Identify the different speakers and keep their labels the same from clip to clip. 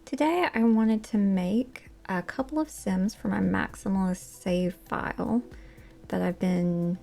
Speaker 1: Today I wanted to make a couple of Sims for my Maximalist save file that I've been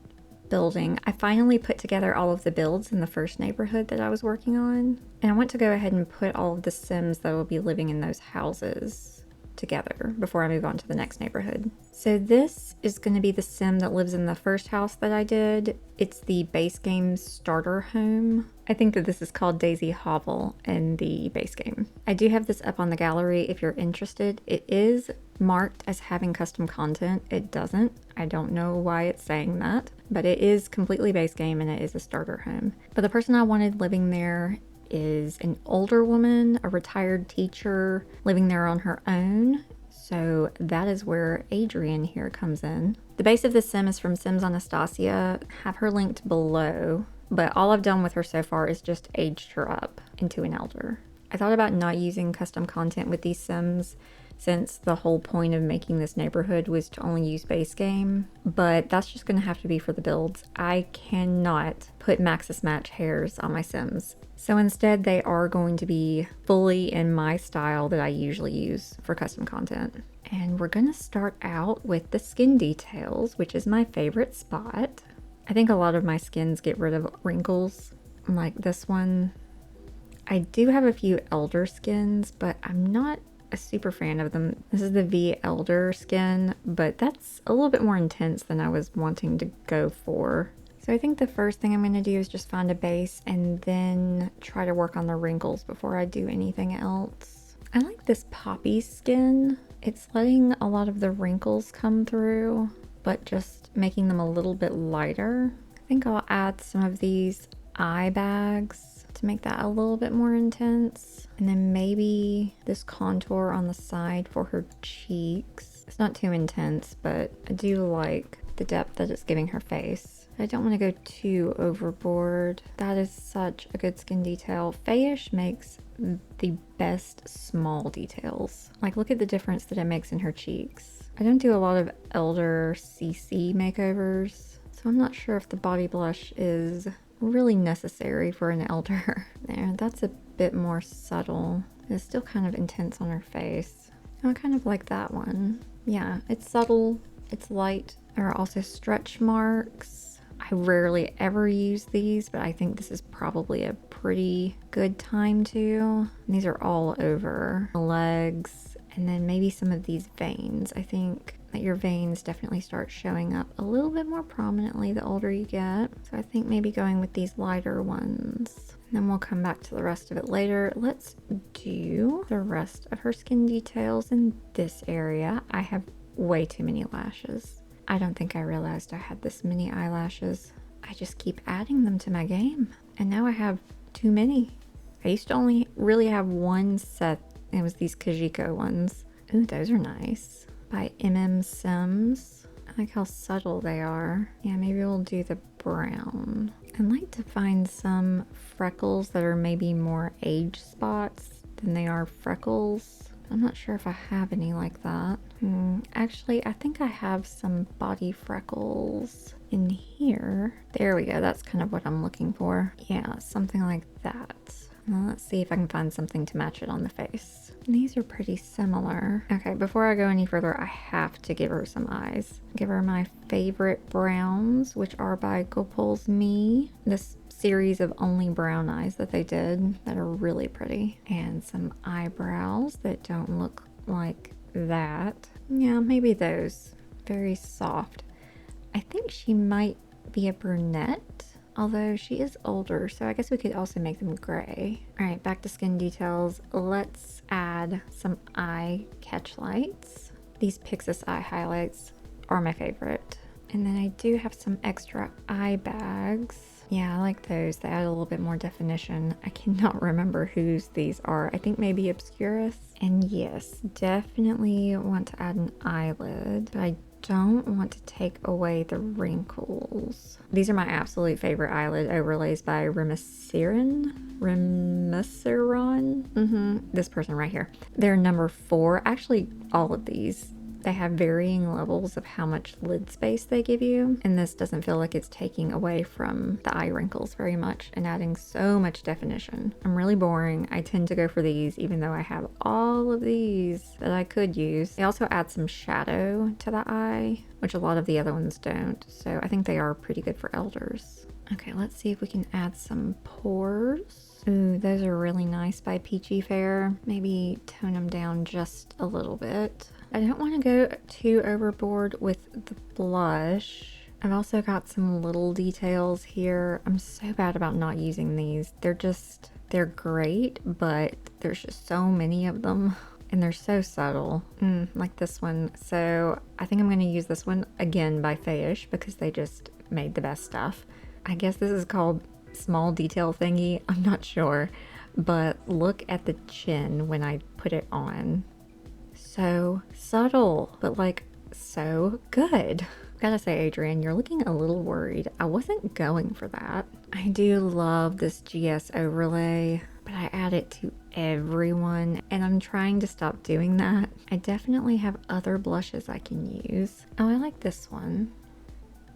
Speaker 1: building. I finally put together all of the builds in the first neighborhood that I was working on, and I want to go ahead and put all of the Sims that will be living in those houses together before I move on to the next neighborhood. So this is going to be the Sim that lives in the first house that I did. It's the base game starter home. I think that this is called Daisy Hovel in the base game. I do have this up on the gallery if you're interested. It is marked as having custom content. It doesn't. I don't know why it's saying that, but it is completely base game and it is a starter home. But the person I wanted living there is an older woman, a retired teacher living there on her own. So that is where Adrienne here comes in. The base of this Sim is from SimAnatasia. Have her linked below, but all I've done with her so far is just aged her up into an elder. I thought about not using custom content with these Sims since the whole point of making this neighborhood was to only use base game, but that's just going to have to be for the builds. I cannot put maxis-match hairs on my Sims. So instead they are going to be fully in my style that I usually use for custom content. And we're going to start out with the skin details, which is my favorite spot. I think a lot of my skins get rid of wrinkles, like this one. I do have a few elder skins, but I'm not a super fan of them. This is the V Elder skin, but that's a little bit more intense than I was wanting to go for. So I think the first thing I'm going to do is just find a base and then try to work on the wrinkles before I do anything else. I like this poppy skin. It's letting a lot of the wrinkles come through, but just making them a little bit lighter. I think I'll add some of these eye bags to make that a little bit more intense. And then maybe this contour on the side for her cheeks. It's not too intense, but I do like the depth that it's giving her face. I don't want to go too overboard. That is such a good skin detail. Fayish makes the best small details. Like, look at the difference that it makes in her cheeks. I don't do a lot of elder CC makeovers, so I'm not sure if the body blush is really necessary for an elder. There, that's a bit more subtle. It's still kind of intense on her face. I kind of like that one. Yeah, it's subtle, it's light. There are also stretch marks. I rarely ever use these, but I think this is probably a pretty good time to. And these are all over the legs, and then maybe some of these veins. I think that your veins definitely start showing up a little bit more prominently the older you get. So I think maybe going with these lighter ones. And then we'll come back to the rest of it later. Let's do the rest of her skin details in this area. I have way too many lashes. I don't think I realized I had this many eyelashes. I just keep adding them to my game, and now I have too many. I used to only really have one set. It was these Kajiko ones. Ooh, those are nice. By Sims. I like how subtle they are. Yeah, maybe we'll do the brown. I'd like to find some freckles that are maybe more age spots than they are freckles. I'm not sure if I have any like that. Actually, I think I have some body freckles in here. There we go. That's kind of what I'm looking for. Yeah, something like that. Now let's see if I can find something to match it on the face. These are pretty similar. Okay, before I go any further, I have to give her some eyes. Give her my favorite browns, which are by Gopal's Me. This series of only brown eyes that they did that are really pretty. And some eyebrows that don't look like that. Yeah, maybe those. Very soft. I think she might be a brunette, although she is older, so I guess we could also make them gray. All right, back to skin details. Let's add some eye catch lights. These Pixis eye highlights are my favorite. And then I do have some extra eye bags. Yeah, I like those. They add a little bit more definition. I cannot remember whose these are. I think maybe Obscurus. And yes, definitely want to add an eyelid, but I don't want to take away the wrinkles. These are my absolute favorite eyelid overlays by Remesiron. This person right here. They're number 4. Actually, all of these They have varying levels of how much lid space they give you, and this doesn't feel like it's taking away from the eye wrinkles very much and adding so much definition. I'm really boring. I tend to go for these even though I have all of these that I could use. They also add some shadow to the eye, which a lot of the other ones don't, so I think they are pretty good for elders. Okay, let's see if we can add some pores. Ooh, those are really nice by Peachy Fair. Maybe tone them down just a little bit. I don't want to go too overboard with the blush. I've also got some little details here. I'm so bad about not using these. They're great, but there's just so many of them and they're so subtle. Like this one. So I think I'm going to use this one again by Fayish because they just made the best stuff. I guess this is called small detail thingy. I'm not sure, but look at the chin when I put it on. So subtle, but like so good. Gotta say, Adrienne, you're looking a little worried. I wasn't going for that. I do love this GS overlay, but I add it to everyone and I'm trying to stop doing that. I definitely have other blushes I can use. Oh, I like this one.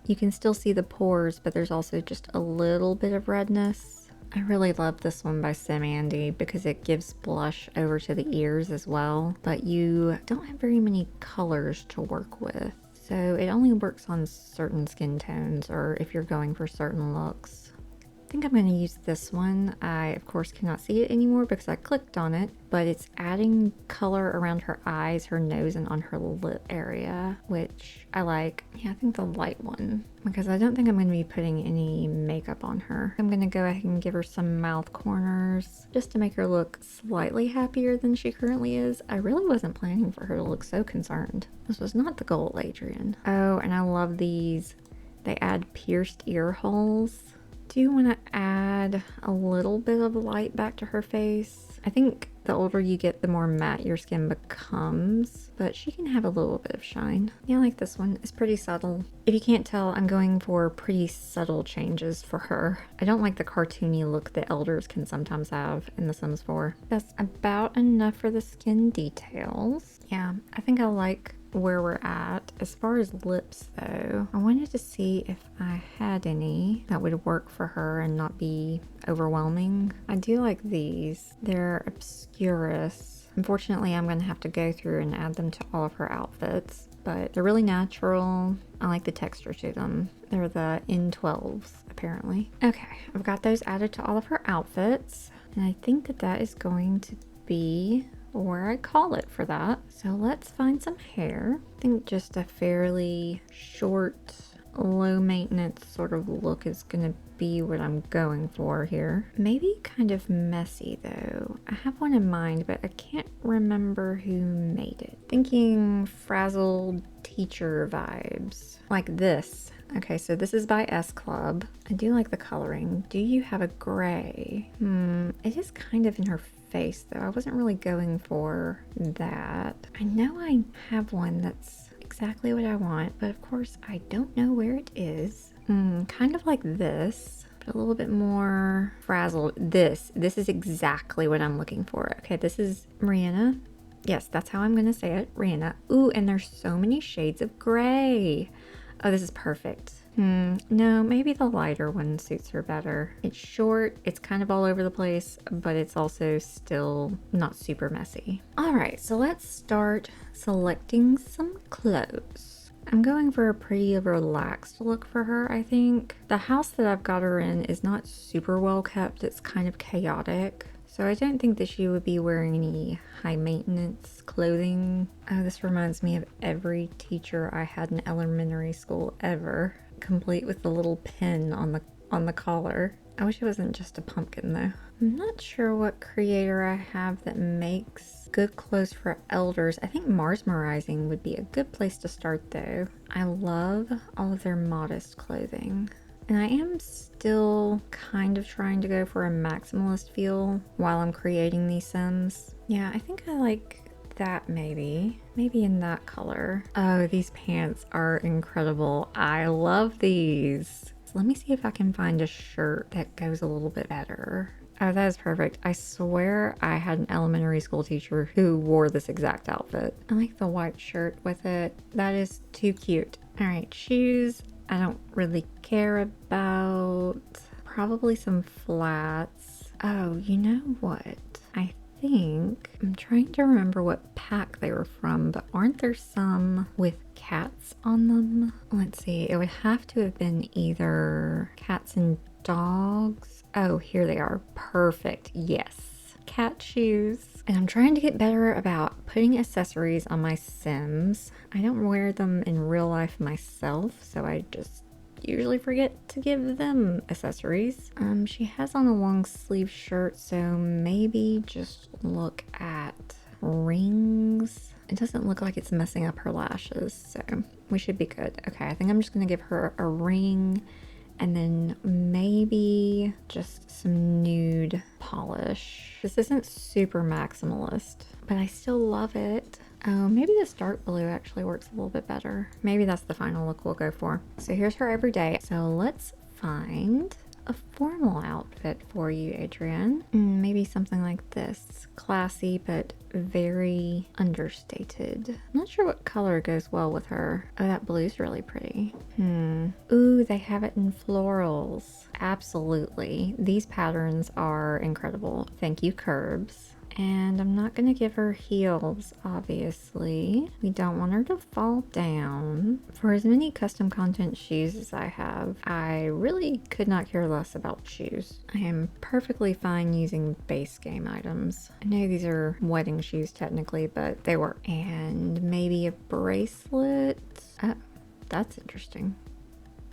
Speaker 1: You can still see the pores, but there's also just a little bit of redness. I really love this one by SimAndy because it gives blush over to the ears as well, but you don't have very many colors to work with. So it only works on certain skin tones or if you're going for certain looks. I think I'm going to use this one. I, of course, cannot see it anymore because I clicked on it, but it's adding color around her eyes, her nose, and on her lip area, which I like. Yeah, I think the light one, because I don't think I'm going to be putting any makeup on her. I'm going to go ahead and give her some mouth corners just to make her look slightly happier than she currently is. I really wasn't planning for her to look so concerned. This was not the goal, Adrienne. Oh, and I love these. They add pierced ear holes. Do you want to add a little bit of light back to her face? I think the older you get, the more matte your skin becomes, but she can have a little bit of shine. Yeah, I like this one. It's pretty subtle. If you can't tell, I'm going for pretty subtle changes for her. I don't like the cartoony look that elders can sometimes have in The Sims 4. That's about enough for the skin details. Yeah, I think I like where we're at. As far as lips though, I wanted to see if I had any that would work for her and not be overwhelming. I do like these. They're obscurus. Unfortunately, I'm going to have to go through and add them to all of her outfits, but they're really natural. I like the texture to them. They're the N12s apparently. Okay, I've got those added to all of her outfits, and I think that that is going to be where I call it for that. So let's find some hair. I think just a fairly short, low maintenance sort of look is gonna be what I'm going for here. Maybe kind of messy though. I have one in mind, but I can't remember who made it. Thinking frazzled teacher vibes. Like this. Okay, so this is by S Club. I do like the coloring. Do you have a gray? It is kind of in her face though. I wasn't really going for that. I know I have one that's exactly what I want, but of course I don't know where it is. Kind of like this, but a little bit more frazzled. This is exactly what I'm looking for. Okay, this is Rihanna. Yes, that's how I'm gonna say it, Rihanna. Ooh, and there's so many shades of gray. Oh, this is perfect. No, maybe the lighter one suits her better. It's short, it's kind of all over the place, but it's also still not super messy. All right, so let's start selecting some clothes. I'm going for a pretty relaxed look for her, I think. The house that I've got her in is not super well kept. It's kind of chaotic. So I don't think that she would be wearing any high maintenance clothing. Oh, this reminds me of every teacher I had in elementary school ever, complete with the little pin on the collar. I wish it wasn't just a pumpkin though. I'm not sure what creator I have that makes good clothes for elders. I think Marsmerizing would be a good place to start though. I love all of their modest clothing. And I am still kind of trying to go for a maximalist feel while I'm creating these Sims. Yeah, I think I like that maybe in that color. Oh, these pants are incredible. I love these. So let me see if I can find a shirt that goes a little bit better. Oh, that is perfect. I swear I had an elementary school teacher who wore this exact outfit. I like the white shirt with it. That is too cute. All right, shoes. I don't really care about. Probably some flats. Oh, you know what? I think I'm trying to remember what pack they were from, but aren't there some with cats on them? Let's see. It would have to have been either cats and dogs. Oh, here they are. Perfect. Yes. Cat shoes. And I'm trying to get better about putting accessories on my Sims. I don't wear them in real life myself, so I just usually forget to give them accessories. She has on a long sleeve shirt, so maybe just look at rings. It doesn't look like it's messing up her lashes, so we should be good. Okay, I think I'm just gonna give her a ring and then maybe just some nude polish. This isn't super maximalist, but I still love it. Oh, maybe this dark blue actually works a little bit better. Maybe that's the final look we'll go for. So here's her everyday. So let's find a formal outfit for you, Adrienne. Maybe something like this. Classy, but very understated. I'm not sure what color goes well with her. Oh, that blue's really pretty. Ooh, they have it in florals. Absolutely. These patterns are incredible. Thank you, Curbs. And I'm not gonna give her heels, obviously. We don't want her to fall down. For as many custom content shoes as I have, I really could not care less about shoes. I am perfectly fine using base game items. I know these are wedding shoes technically, but they work. And maybe a bracelet. Oh, that's interesting.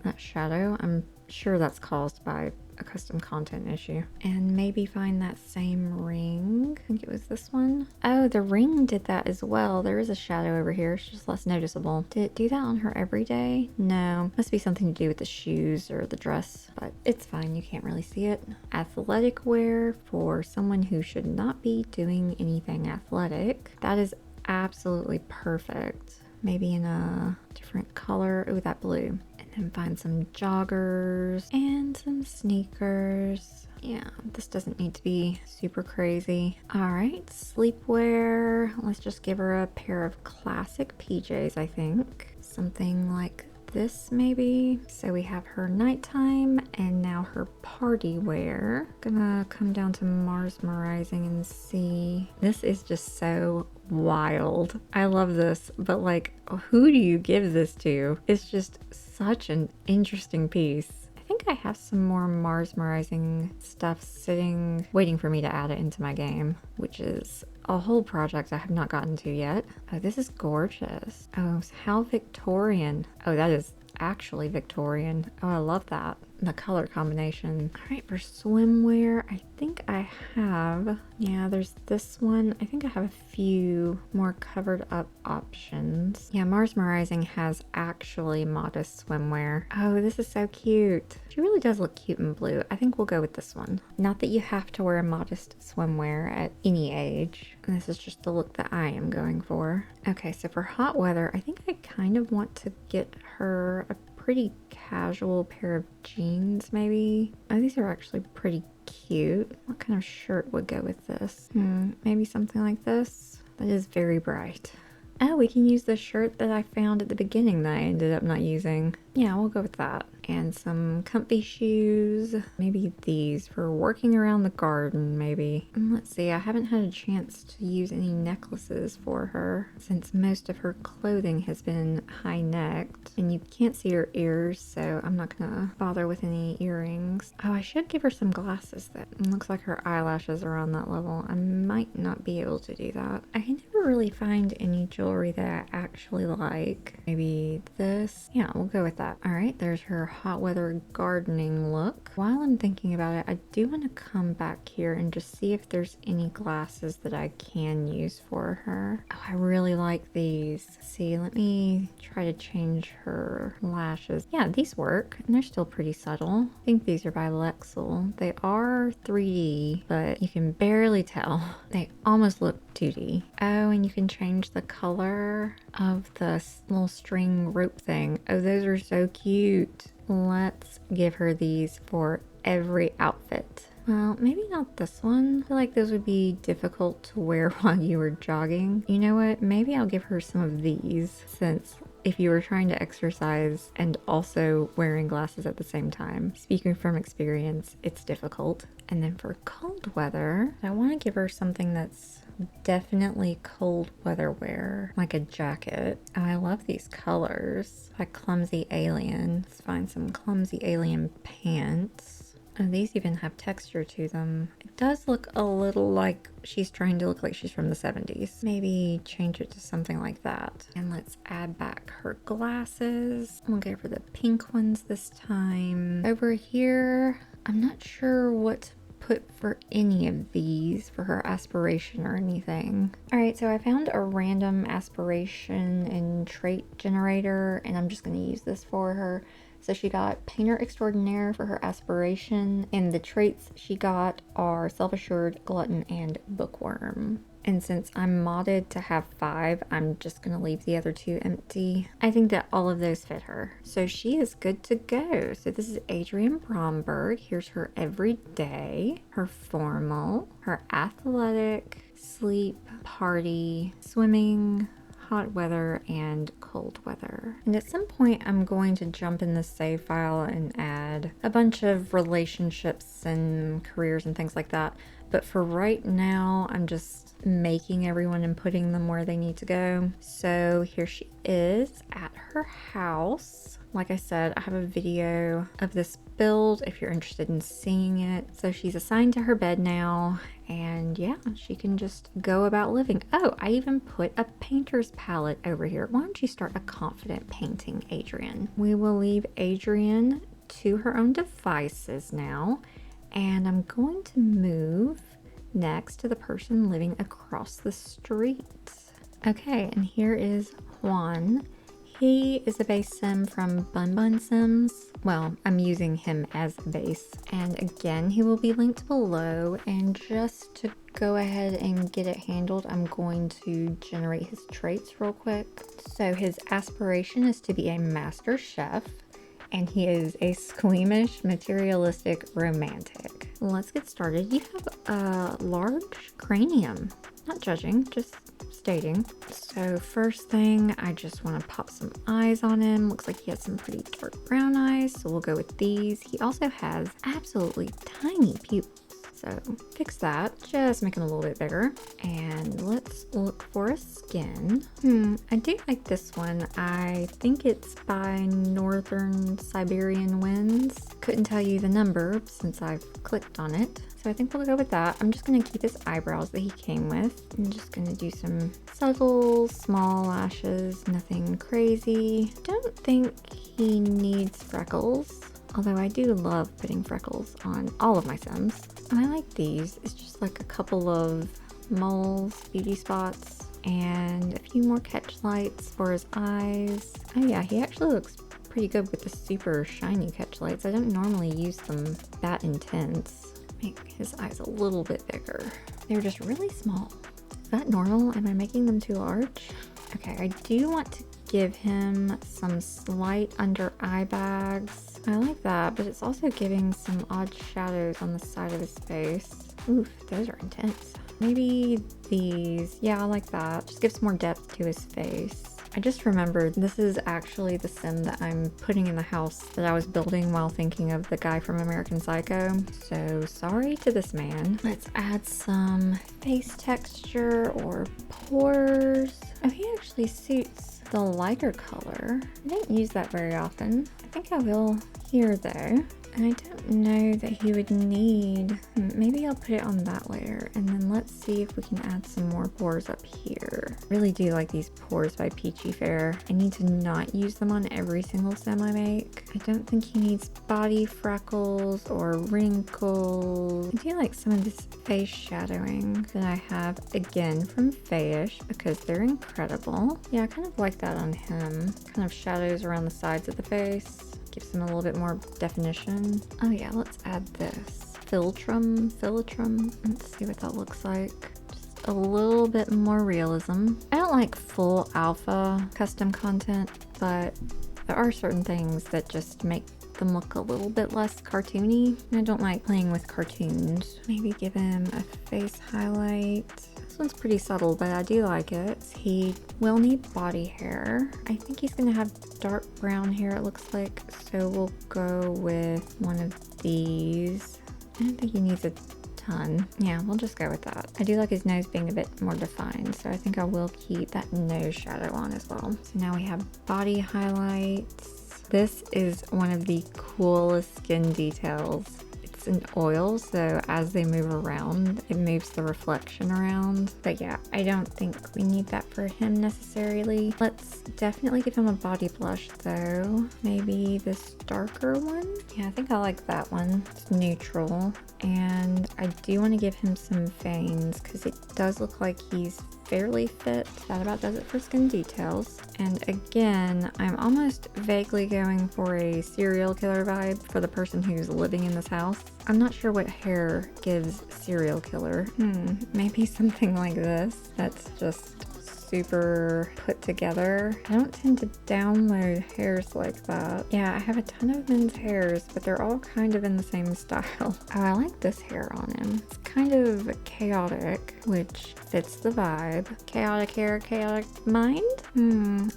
Speaker 1: That shadow, I'm sure that's caused by a custom content issue. And maybe find that same ring. I think it was this one. Oh, the ring did that as well. There is a shadow over here. It's just less noticeable. Did it do that on her everyday? No. Must be something to do with the shoes or the dress, but it's fine. You can't really see it. Athletic wear for someone who should not be doing anything athletic. That is absolutely perfect. Maybe in a different color. Ooh, that blue. And find some joggers and some sneakers. Yeah, this doesn't need to be super crazy. All right, sleepwear. Let's just give her a pair of classic PJs, I think. Something like this maybe. So we have her nighttime and now her party wear. Gonna come down to mesmerizing and see. This is just so wild. I love this, but like, who do you give this to? It's just such an interesting piece. I think I have some more mesmerizing stuff sitting, waiting for me to add it into my game, which is a whole project I have not gotten to yet. Oh, this is gorgeous. Oh, how Victorian. Oh, that is actually Victorian. Oh, I love that. The color combination. All right, for swimwear, I think I have, yeah, there's this one. I think I have a few more covered up options. Yeah, mesmerizing has actually modest swimwear. Oh, this is so cute. She really does look cute in blue. I think we'll go with this one. Not that you have to wear modest swimwear at any age. This is just the look that I am going for. Okay, so for hot weather, I think I kind of want to get her a pretty casual pair of jeans, maybe. Oh, these are actually pretty cute. What kind of shirt would go with this? Maybe something like this. That is very bright. Oh, we can use the shirt that I found at the beginning that I ended up not using. Yeah, we'll go with that. And some comfy shoes. Maybe these for working around the garden, maybe. And let's see, I haven't had a chance to use any necklaces for her since most of her clothing has been high-necked. And you can't see her ears, so I'm not gonna bother with any earrings. Oh, I should give her some glasses though. It looks like her eyelashes are on that level. I might not be able to do that. I can never really find any jewelry that I actually like. Maybe this. Yeah, we'll go with that. All right, there's her hot weather gardening look. While I'm thinking about it, I do want to come back here and just see if there's any glasses that I can use for her. Oh, I really like these. See, let me try to change her lashes. Yeah, these work and they're still pretty subtle. I think these are by Lexel. They are 3D, but you can barely tell. They almost look 2D. Oh, and you can change the color of the little string rope thing. Oh, those are so cute. Let's give her these for every outfit. Well, maybe not this one. I feel like those would be difficult to wear while you were jogging. You know what? Maybe I'll give her some of these, since if you were trying to exercise and also wearing glasses at the same time, speaking from experience, it's difficult. And then for cold weather, I want to give her something that's definitely cold weather wear, like a jacket. Oh, I love these colors. Like Clumsy Alien. Let's find some Clumsy Alien pants. Oh, these even have texture to them. It does look a little like she's trying to look like she's from the 70s. Maybe change it to something like that. And let's add back her glasses. We'll go for the pink ones this time. Over here, I'm not sure what to put for any of these for her aspiration or anything. All right, so I found a random aspiration and trait generator, and I'm just gonna use this for her. So she got Painter Extraordinaire for her aspiration, and the traits she got are Self-Assured, Glutton, and Bookworm. And since I'm modded to have 5, I'm just gonna leave the other 2 empty. I think that all of those fit her. So she is good to go. So this is Adrienne Bromberg. Here's her everyday, her formal, her athletic, sleep, party, swimming, hot weather, and cold weather. And at some point I'm going to jump in the save file and add a bunch of relationships and careers and things like that. But for right now, I'm just making everyone and putting them where they need to go. So here she is at her house. Like I said, I have a video of this build if you're interested in seeing it. So she's assigned to her bed now, and yeah, she can just go about living. Oh, I even put a painter's palette over here. Why don't you start a confident painting, Adrienne? We will leave Adrienne to her own devices now, and I'm going to move next to the person living across the street. Okay, and here is Hwan. He is a base sim from BunbunzSims. Well, I'm using him as a base. And again, he will be linked below. And just to go ahead and get it handled, I'm going to generate his traits real quick. So his aspiration is to be a master chef. And he is a squeamish, materialistic romantic. Let's get started. You have a large cranium. Not judging, just stating. So first thing, I just want to pop some eyes on him. Looks like he has some pretty dark brown eyes, so we'll go with these. He also has absolutely tiny pupils. So fix that, just make them a little bit bigger. And let's look for a skin. I do like this one. I think it's by Northern Siberian Winds. Couldn't tell you the number since I've clicked on it. So I think we'll go with that. I'm just gonna keep his eyebrows that he came with. I'm just gonna do some subtle, small lashes, nothing crazy. Don't think he needs freckles. Although I do love putting freckles on all of my Sims. And I like these. It's just like a couple of moles, beauty spots, and a few more catch lights for his eyes. Oh yeah, he actually looks pretty good with the super shiny catch lights. I don't normally use them that intense. Make his eyes a little bit bigger. They're just really small. Is that normal? Am I making them too large? Okay, I do want to give him some slight under eye bags. I like that, but it's also giving some odd shadows on the side of his face. Oof, those are intense. Maybe these. Yeah, I like that. Just gives more depth to his face. I just remembered this is actually the sim that I'm putting in the house that I was building while thinking of the guy from American Psycho. So sorry to this man. Let's add some face texture or pores. Oh, he actually suits the lighter color. I don't use that very often. I think I will here though. And I don't know that he would need, maybe I'll put it on that layer. And then let's see if we can add some more pores up here. Really do like these pores by Peachy Fair. I need to not use them on every single sim I make. I don't think he needs body freckles or wrinkles. I do like some of this face shadowing that I have again from Fayish because they're incredible. Yeah, I kind of like that on him. Kind of shadows around the sides of the face. Gives them a little bit more definition. Oh yeah, let's add this. Philtrum. Let's see what that looks like. Just a little bit more realism. I don't like full alpha custom content, but there are certain things that just make them look a little bit less cartoony. I don't like playing with cartoons. Maybe give him a face highlight. This one's pretty subtle, but I do like it. He will need body hair. I think he's gonna have dark brown hair, it looks like. So we'll go with one of these. I don't think he needs a ton. Yeah, we'll just go with that. I do like his nose being a bit more defined, so I think I will keep that nose shadow on as well. So now we have body highlights. This is one of the coolest skin details. It's an oil, so as they move around, it moves the reflection around. But yeah, I don't think we need that for him necessarily. Let's definitely give him a body blush though. Maybe this darker one? Yeah, I think I like that one. It's neutral. And I do want to give him some veins because it does look like he's fairly fit. That about does it for skin details. And again, I'm almost vaguely going for a serial killer vibe for the person who's living in this house. I'm not sure what hair gives serial killer. Maybe something like this. That's just super put together. I don't tend to download hairs like that. Yeah, I have a ton of men's hairs, but they're all kind of in the same style. Oh, I like this hair on him. It's kind of chaotic, which fits the vibe. Chaotic hair, chaotic mind?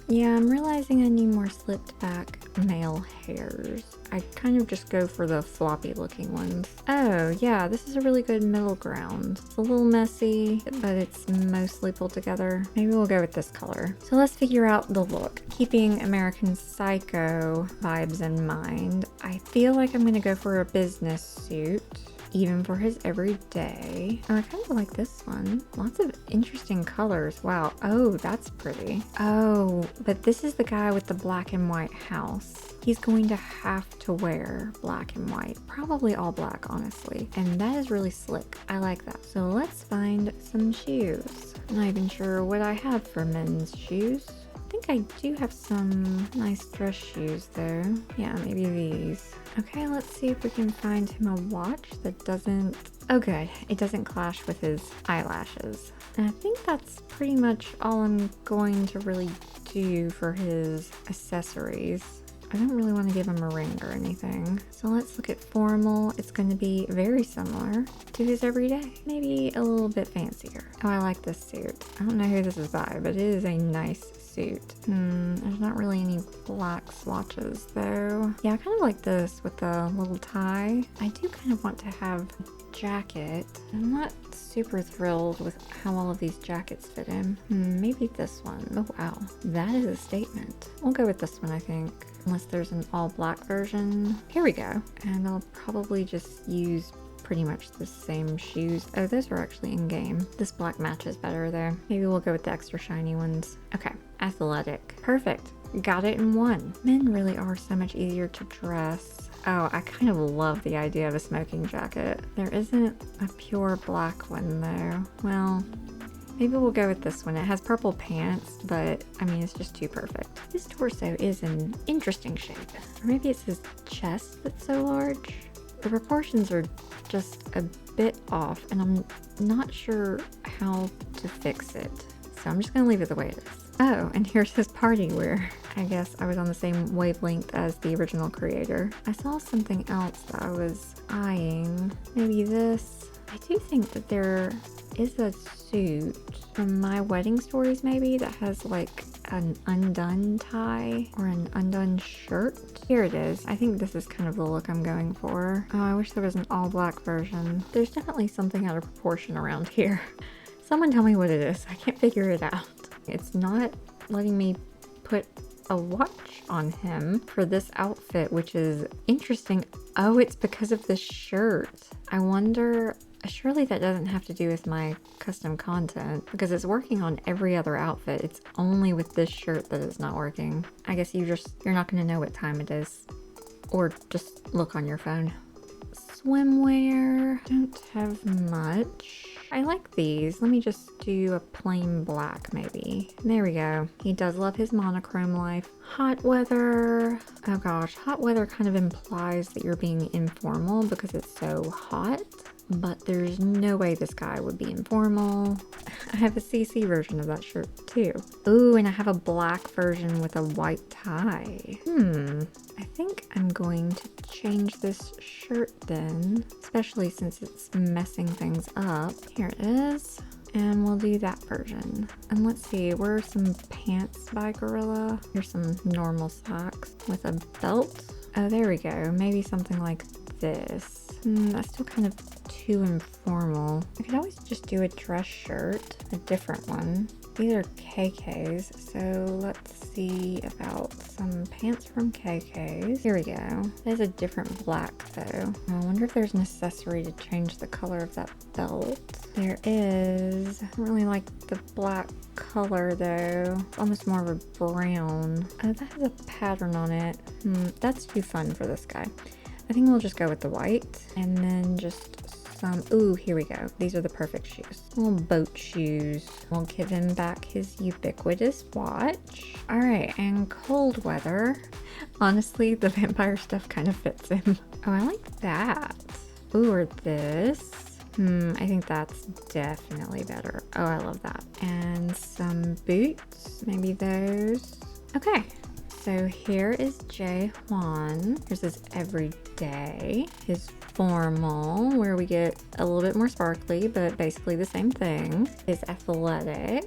Speaker 1: Yeah, I'm realizing I need more slipped back male hairs. I kind of just go for the floppy looking ones. Oh yeah, this is a really good middle ground. It's a little messy, but it's mostly pulled together. Maybe we'll go with this color. So let's figure out the look. Keeping American Psycho vibes in mind, I feel like I'm gonna go for a business suit. Even for his everyday. Oh, I kind of like this one. Lots of interesting colors. Wow. Oh, that's pretty. Oh, but this is the guy with the black and white house. He's going to have to wear black and white. Probably all black, honestly. And that is really slick. I like that. So let's find some shoes. I'm not even sure what I have for men's shoes. I think I do have some nice dress shoes though. Yeah, maybe these. Okay, let's see if we can find him a watch that doesn't... Oh good, it doesn't clash with his eyelashes. And I think that's pretty much all I'm going to really do for his accessories. I don't really want to give him a ring or anything. So let's look at formal. It's going to be very similar to his everyday. Maybe a little bit fancier. Oh, I like this suit. I don't know who this is by, but it is a nice suit. There's not really any black swatches though. Yeah, I kind of like this with the little tie. I do kind of want to have a jacket. I'm not super thrilled with how all of these jackets fit in. Maybe this one. Oh wow, that is a statement. We'll go with this one, I think. Unless there's an all black version. Here we go. And I'll probably just use pretty much the same shoes. Oh, those are actually in game. This black matches better there. Maybe we'll go with the extra shiny ones. Okay, athletic. Perfect. Got it in one. Men really are so much easier to dress. Oh, I kind of love the idea of a smoking jacket. There isn't a pure black one though. Well, maybe we'll go with this one. It has purple pants, but I mean, it's just too perfect. His torso is an interesting shape. Or maybe it's his chest that's so large. The proportions are just a bit off, and I'm not sure how to fix it. So I'm just gonna leave it the way it is. Oh, and here's his party wear. I guess I was on the same wavelength as the original creator. I saw something else that I was eyeing. Maybe this. I do think that there is a suit from My Wedding Stories maybe that has like an undone tie or an undone shirt. Here it is. I think this is kind of the look I'm going for. Oh, I wish there was an all black version. There's definitely something out of proportion around here. Someone tell me what it is. I can't figure it out. It's not letting me put a watch on him for this outfit, which is interesting. Oh, it's because of the shirt. I wonder... Surely that doesn't have to do with my custom content because it's working on every other outfit. It's only with this shirt that it's not working. I guess you're not going to know what time it is, or just look on your phone. Swimwear, don't have much. I like these. Let me just do a plain black maybe. There we go. He does love his monochrome life. Hot weather. Oh gosh, hot weather kind of implies that you're being informal because it's so hot. but there's no way this guy would be informal. I have a CC version of that shirt too. Ooh, and I have a black version with a white tie. I think I'm going to change this shirt then, especially since it's messing things up. Here it is. And we'll do that version. And let's see, where are some pants by Gorilla? Here's some normal socks with a belt. Oh, there we go. Maybe something like this. That's still kind of too informal. I could always just do a dress shirt, a different one. These are KKs, so let's see about some pants from KKs. Here we go. There's a different black though. I wonder if there's an accessory to change the color of that belt. There is. I don't really like the black color though. It's almost more of a brown. Oh, that has a pattern on it. That's too fun for this guy. I think we'll just go with the white and then just some, ooh, here we go. These are the perfect shoes. Little boat shoes. We'll give him back his ubiquitous watch. All right, and cold weather. Honestly, the vampire stuff kind of fits him. Oh, I like that. Ooh, or this. I think that's definitely better. Oh, I love that. And some boots, maybe those. Okay. So here is Jae Hwan. Here's his everyday, his formal, where we get a little bit more sparkly, but basically the same thing. His athletic,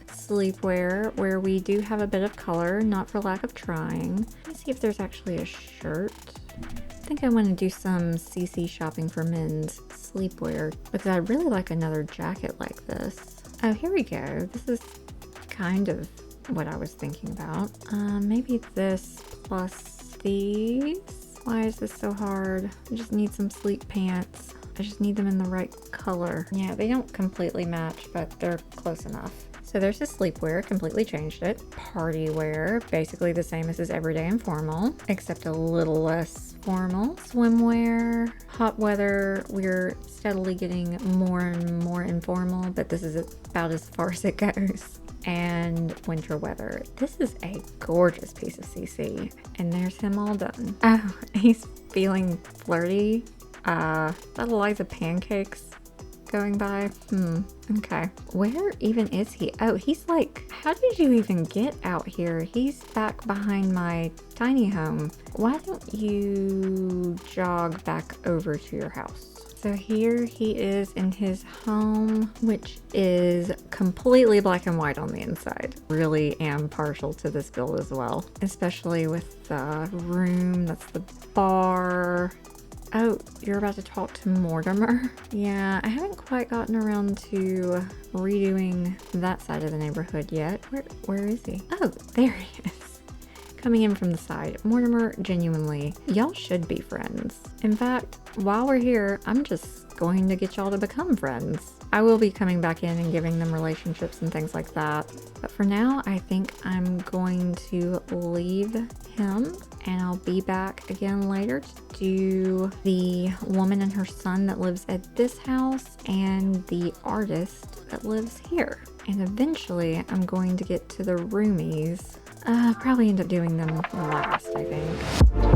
Speaker 1: sleepwear, where we do have a bit of color, not for lack of trying. Let's see if there's actually a shirt. I think I want to do some CC shopping for men's sleepwear because I really like another jacket like this. Oh, here we go. This is kind of what I was thinking about. Maybe this plus these. Why is this so hard? I just need some sleep pants. I just need them in the right color. Yeah, they don't completely match, but they're close enough. So there's his sleepwear, completely changed it. Party wear, basically the same as his everyday and formal, except a little less formal. Swimwear, hot weather, we're steadily getting more and more informal, but this is about as far as it goes. And winter weather. This is a gorgeous piece of CC. And there's him all done. Oh, he's feeling flirty. That Eliza Pancakes going by. Okay. Where even is he? Oh, he's like, how did you even get out here? He's back behind my tiny home. Why don't you jog back over to your house? So here he is in his home, which is completely black and white on the inside. Really am partial to this build as well, especially with the room. That's the bar. Oh, you're about to talk to Mortimer? Yeah, I haven't quite gotten around to redoing that side of the neighborhood yet. Where is he? Oh, there he is. Coming in from the side. Mortimer, genuinely, y'all should be friends. In fact, while we're here, I'm just going to get y'all to become friends. I will be coming back in and giving them relationships and things like that. But for now, I think I'm going to leave him and I'll be back again later to do the woman and her son that lives at this house and the artist that lives here. And eventually I'm going to get to the roomies. Probably end up doing them last, I think.